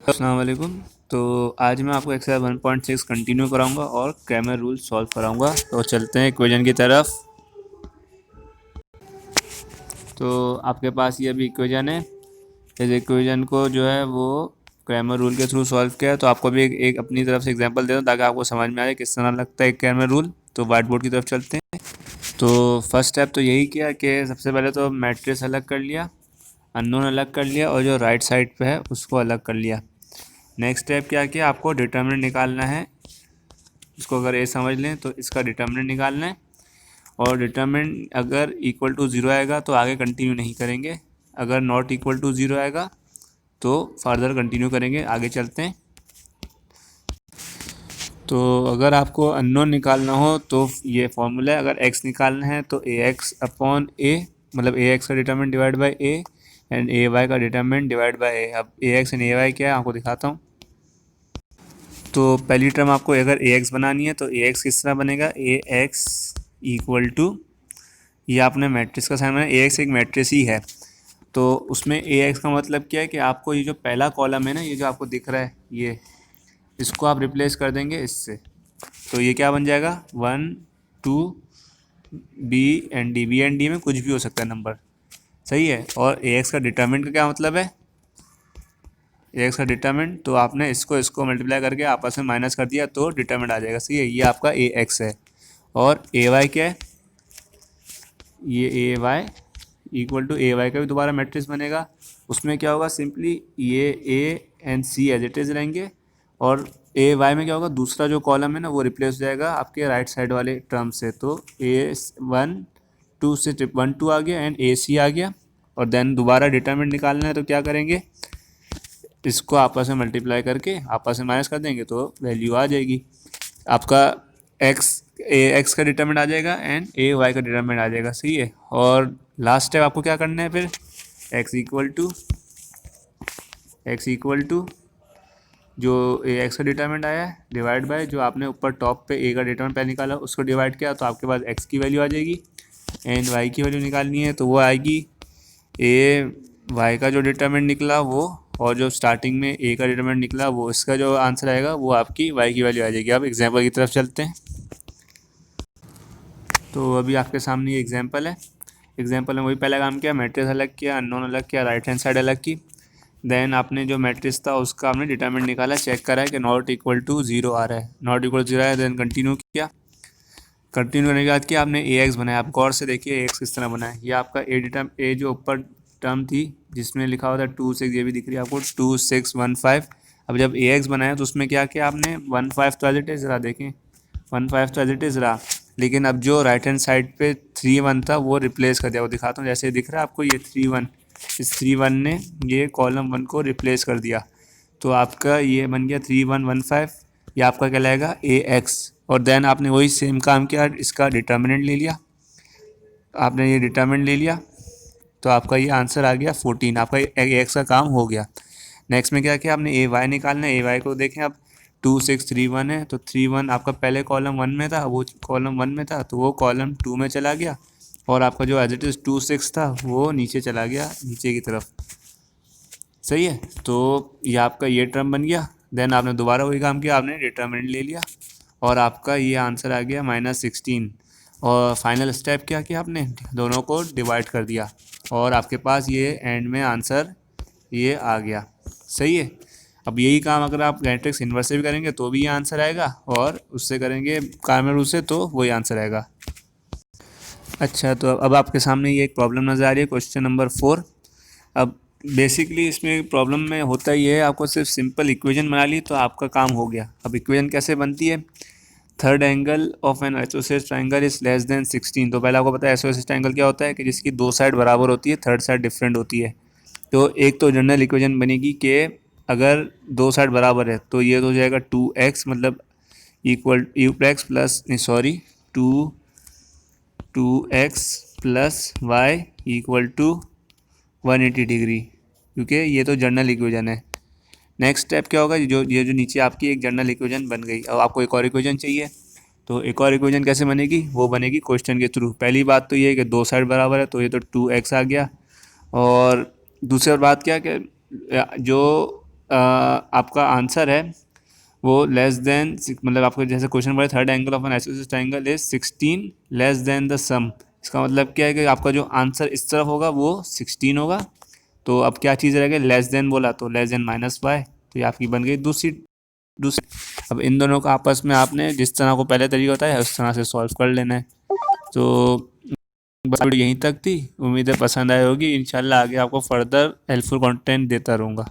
अस्सलाम वालेकुम। तो आज मैं आपको एक्सरसाइज 1.6 कंटिन्यू कराऊंगा और क्रैमर रूल सॉल्व कराऊंगा। तो चलते हैं इक्वेशन की तरफ। तो आपके पास ये अभी इक्वेशन है। इस इक्वेशन को जो है वो क्रैमर रूल के थ्रू सॉल्व किया है। तो आपको भी एक अपनी तरफ से एग्जांपल दे दूँ ताकि आपको समझ में आ जाए किस तरह लगता है क्रैमर रूल। तो वाइट बोर्ड की तरफ चलते हैं। तो फर्स्ट स्टेप तो यही किया कि सबसे पहले तो मैट्रिक्स अलग कर लिया, अननोन अलग कर लिया और जो राइट साइड पे है उसको अलग कर लिया। नेक्स्ट स्टेप क्या किया, आपको डिटर्मिनेंट निकालना है। इसको अगर ए समझ लें तो इसका डिटर्मिनेंट निकालना है। और डिटर्मिनेंट अगर इक्वल टू ज़ीरो आएगा तो आगे कंटिन्यू नहीं करेंगे, अगर नॉट इक्वल टू ज़ीरो आएगा तो फर्दर कंटिन्यू करेंगे। आगे चलते हैं। तो अगर आपको अननोन निकालना हो तो ये फॉर्मूला है। अगर एक्स निकालना है तो ए एक्स अपॉन ए, मतलब ए एक्स का determinant divide by A and A Y का डिटर्मिनेंट डिवाइड बाई ए। अब A X and A Y क्या है आपको दिखाता हूँ। तो पहली टर्म आपको अगर ए एक्स बनानी है तो ए एक्स किस तरह बनेगा, ए एक्स इक्वल टू, ये आपने मैट्रिक्स का साइन बनाया, ए एक्स एक मैट्रिक्स ही है। तो उसमें ए एक्स का मतलब क्या है कि आपको ये जो पहला कॉलम है ना, ये जो आपको दिख रहा है ये, इसको आप रिप्लेस कर देंगे इससे। तो ये क्या बन जाएगा, 1 2 बी एंड डी में कुछ भी हो सकता है नंबर, सही है। और ए एक्स का डिटर्मिनेंट का क्या मतलब है, ए एक्स का डिटर्मिनेंट, तो आपने इसको इसको मल्टीप्लाई करके आपस में माइनस कर दिया तो डिटर्मिनेंट आ जाएगा, सही है। ये आपका ए एक्स है। और ए वाई क्या है, ये A Y equal to, A Y का भी दोबारा मैट्रिक्स बनेगा। उसमें क्या होगा, सिंपली ये A and C as it is रहेंगे। और ए वाई में क्या होगा, दूसरा जो कॉलम है ना वो रिप्लेस हो जाएगा आपके राइट साइड वाले टर्म से। तो ए 1 2 से 1 2 आ गया एंड ए सी आ गया। और देन दोबारा डिटर्मिनेंट निकालना है तो क्या करेंगे, इसको आपस में मल्टीप्लाई करके आपस में माइनस कर देंगे तो वैल्यू आ जाएगी आपका। एक्स ए एक्स का डिटरमिनेंट आ जाएगा एंड ए वाई का डिटरमिनेंट आ जाएगा, सही है। और लास्ट स्टेप आपको क्या करना है फिर, एक्स इक्वल टू जो ए एक्स का डिटरमिनेंट आया है डिवाइड बाय जो आपने ऊपर टॉप पे ए का डिटरमिनेंट पहले निकाला उसको डिवाइड किया, तो आपके पास एक्स की वैल्यू आ जाएगी। एंड वाई की वैल्यू निकालनी है तो वो आएगी ए वाई का जो डिटरमिनेंट निकला वो, और जो स्टार्टिंग में ए का डिटरमिनेंट निकला वो, इसका जो आंसर आएगा वो आपकी वाई की वैल्यू आ जाएगी। अब एग्जाम्पल की तरफ चलते हैं। तो अभी आपके सामने ये एग्जाम्पल है। एग्जाम्पल में वही पहला काम किया, मैट्रिक्स अलग किया, अननोन अलग किया, राइट हैंड साइड अलग की। देन आपने जो मैट्रिक्स था उसका आपने डिटरमिनेंट निकाला, चेक करा है कि नॉट इक्वल टू ज़ीरो आ रहा है, नॉट इक्वल टू ज़ीरो है। देन कंटिन्यू किया, कंटिन्यू करने के बाद कि आपने ए एक्स बनाया। आप गौर से देखिए ए एक्स किस तरह बना है। ये आपका ए जो ऊपर टर्म थी जिसमें लिखा हुआ था 2 6, ये भी दिख रही है आपको 2 6 1 5। अब जब ए एक्स बनाया तो उसमें क्या किया आपने, 1 5 तो एज इट इज़ रहा, देखें 1 5 तो एज इट इज़ रहा। लेकिन अब जो राइट हैंड साइड पे 3 1 था वो रिप्लेस कर दिया, वो दिखाता हूँ। जैसे दिख रहा है आपको ये 3 1, इस 3 1 ने ये कॉलम 1 को रिप्लेस कर दिया। तो आपका ये बन गया 3 1 1 5। ये आपका कहलाएगा ए एक्स। और देन आपने वही सेम काम किया, इसका डिटर्मिनेंट ले लिया, आपने ये डिटर्मिनेंट ले लिया तो आपका ये आंसर आ गया 14। आपका ए एक्स का काम हो गया। नेक्स्ट में क्या किया आपने, ए वाई निकालना है। ए वाई को देखें अब 2 6 3 1 है, तो 3 1 आपका पहले कॉलम 1 में था, वो कॉलम 1 में था तो वो कॉलम 2 में चला गया। और आपका जो एज इट इज़ 2 6 था वो नीचे चला गया, नीचे की तरफ, सही है। तो ये आपका ये टर्म बन गया। देन आपने दोबारा वही काम किया, आपने डिटर्मिनेंट ले लिया और आपका ये आंसर आ गया -16। और फाइनल स्टेप क्या किया आपने, दोनों को डिवाइड कर दिया और आपके पास ये एंड में आंसर ये आ गया, सही है। अब यही काम अगर आप मैट्रिक्स इन्वर्स से भी करेंगे तो भी ये आंसर आएगा, और उससे करेंगे कार्नर रूल से तो वही आंसर आएगा। अच्छा, तो अब आपके सामने ये एक प्रॉब्लम नज़र आ रही है, क्वेश्चन नंबर 4। अब बेसिकली इसमें प्रॉब्लम में होता ही है, आपको सिर्फ सिंपल इक्वेशन बना ली तो आपका काम हो गया। अब इक्वेशन कैसे बनती है, third angle of an isosceles triangle is less than 16। तो पहले आपको पता है आइसोसेलेस ट्राइंगल क्या होता है, कि जिसकी दो साइड बराबर होती है, थर्ड साइड डिफरेंट होती है। तो एक तो जनरल इक्वेशन बनेगी कि अगर दो साइड बराबर है तो ये तो हो जाएगा 2x, मतलब इक्वल यू एक्स प्लस, नहीं sorry, to 2x plus Y equal to 180 degree, क्योंकि ये तो जनरल इक्वेशन है। नेक्स्ट स्टेप क्या होगा, ये जो नीचे आपकी एक जनरल इक्वेशन बन गई। अब आपको एक और इक्वेशन चाहिए, तो एक और इक्वेशन कैसे बनेगी, वो बनेगी क्वेश्चन के थ्रू। पहली बात तो ये है कि दो साइड बराबर है तो ये तो 2x आ गया। और दूसरी बात क्या कि जो आपका आंसर है वो लेस देन, मतलब आपको जैसे क्वेश्चन पढ़े third angle of an isosceles triangle is 16 less than the sum. इसका मतलब क्या है कि आपका जो आंसर इस तरफ होगा वो 16 होगा। तो अब क्या चीज़ रहेगी, लेस देन बोला तो लेस देन -y, तो ये आपकी बन गई दूसरी दूसरी। अब इन दोनों का आपस में आपने जिस तरह को पहले तरीका होता है उस तरह से सॉल्व कर लेना है। तो बस वीडियो यहीं तक थी, उम्मीद है पसंद आई होगी। इंशाल्लाह आगे आपको फर्दर हेल्पफुल कंटेंट देता रहूँगा।